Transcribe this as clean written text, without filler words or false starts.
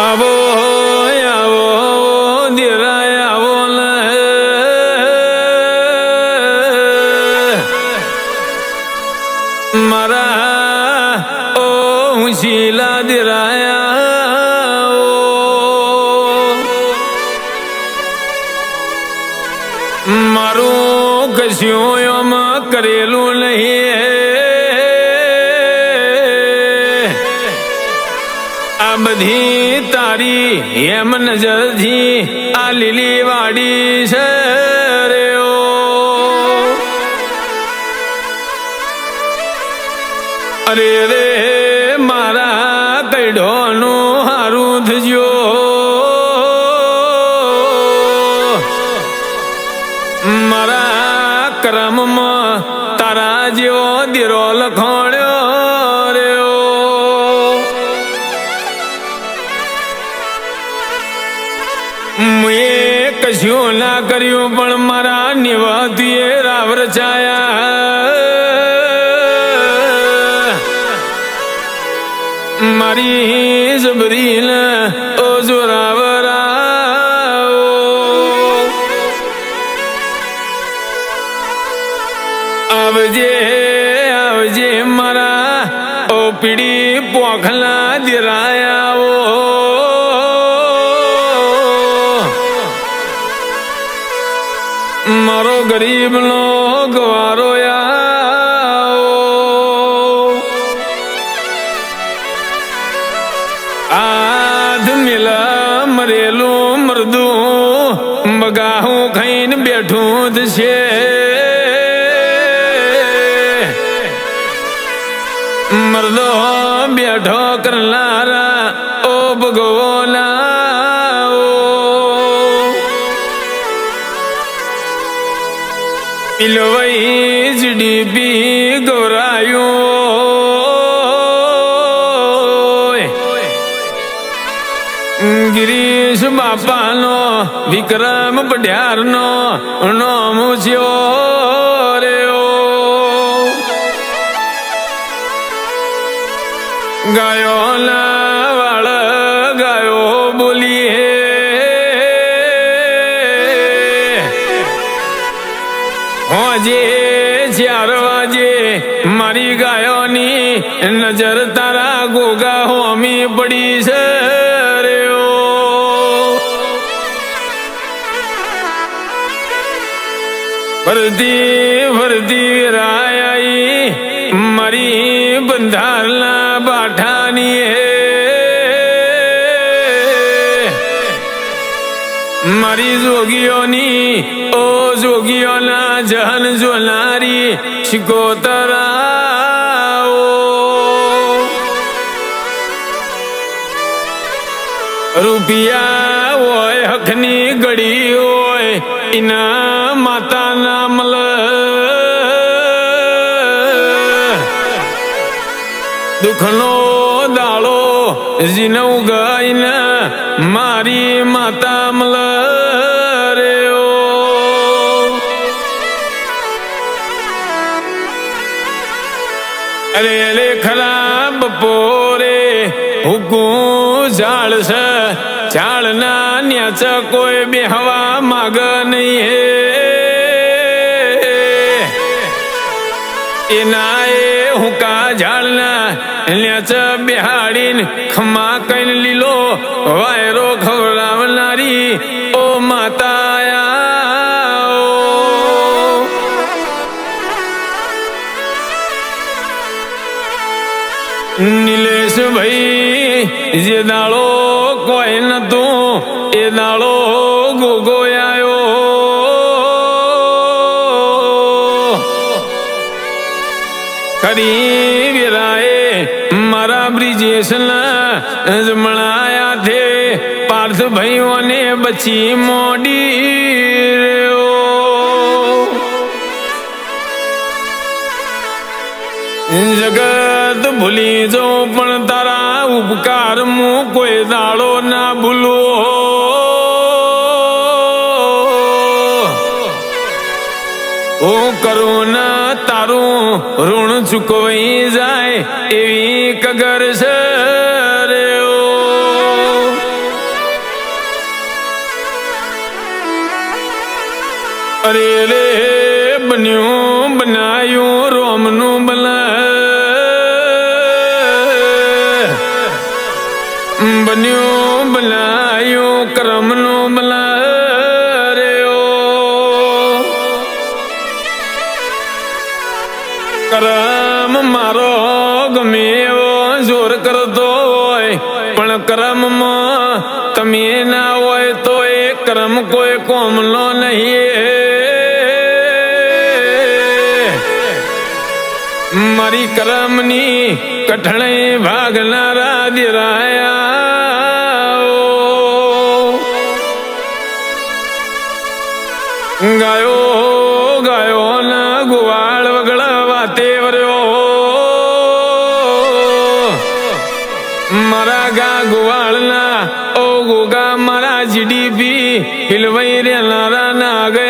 આવો આવો દેરાય આવો મારા ઓ શીલા દેરાયા મારું કશું એમ કરેલું નહીં આ બધી તારી એમ નજરથી આ લીલી વાડી છે રે અરે રે મારા કઈડોનું હારું થજો મારા કરમમાં તારા જેવો દીરો લખોણ્યો રે મેં કશું ના કર્યું પણ મારા નિવાતીએ રાવ રચાયા મારી જબરીને ઓ જોરાવરા આવજે આવજે મારા ઓ પીડી પોખલા દિરાયા મારો ગરીબ નો ગવારો આધ મિલા મરેલું મરદું બગાહું ખાઈને બેઠું છે મરદો બેઠો કરનારા ઓ ભગવાના પિલવાઈ જીડીપી ગોરાયું ગિરીશ બાપાનો વિક્રમ પઢિયારનો નામ છે રે ગાયો ના વાળ ગાયો બોલીએ હોજે 4 વાગે મારી ગાયોની નજર તારા ગોગા હોમી પડી છે રે ફરતી ફરતી રાઈ મારી બંધારના બાઠાની મારી જોગીઓની ઓ જોગીઓના જહન જોનારી શિકોતરા રૂપિયા હોય હકની ગળી હોય એના માતાના મલ દુઃખનો દાળો જીનવ ગાઈને મારી માતા મલ રે અરે અરે ખરાબ બપોરે હુકું ઝાડ છે ઝાડના ન્યાચ કોઈ બેહવા માગ નહીં એના એ હુકા ઝાડના ન્યાચ બેહાડીને ખમા કઈને લીલો વાયરો ખવડાવનારી ઓ માતા નીલેશ ભાઈ જે દાળો કોઈ નતું એ દાળો ગોગોયાયો ખરી વિરાએ મારા બ્રિજેશના જમણાયા થે પાર્થ ભાઈઓને બચી મોડી જગત ભૂલી જો પણ તારા ઉપકાર હું કોઈ દાડો ના ભૂલો હું કરું ના તારું ઋણ ચૂકવાઈ જાય એવી કગર છે રે અરે રે બન્યું બનાયું રોમનું બન્યું બનાયું કરમનું રે ઓ કરમ મારો ગમે એવો જોર કરતો હોય પણ કરમમાં તમે ના હોય તો એ કરમ કોઈ કોમલો નહીં મારી કરમની કઠણે ભાગનારા દિરાયા ગાયો ગાયો ના ગુવાળ વગડા વાતે વર્યો મારા ગા ગુવાળના ઓ ગોગા મારા જીડીપી હિલવાઈ રેનારા ના ગયા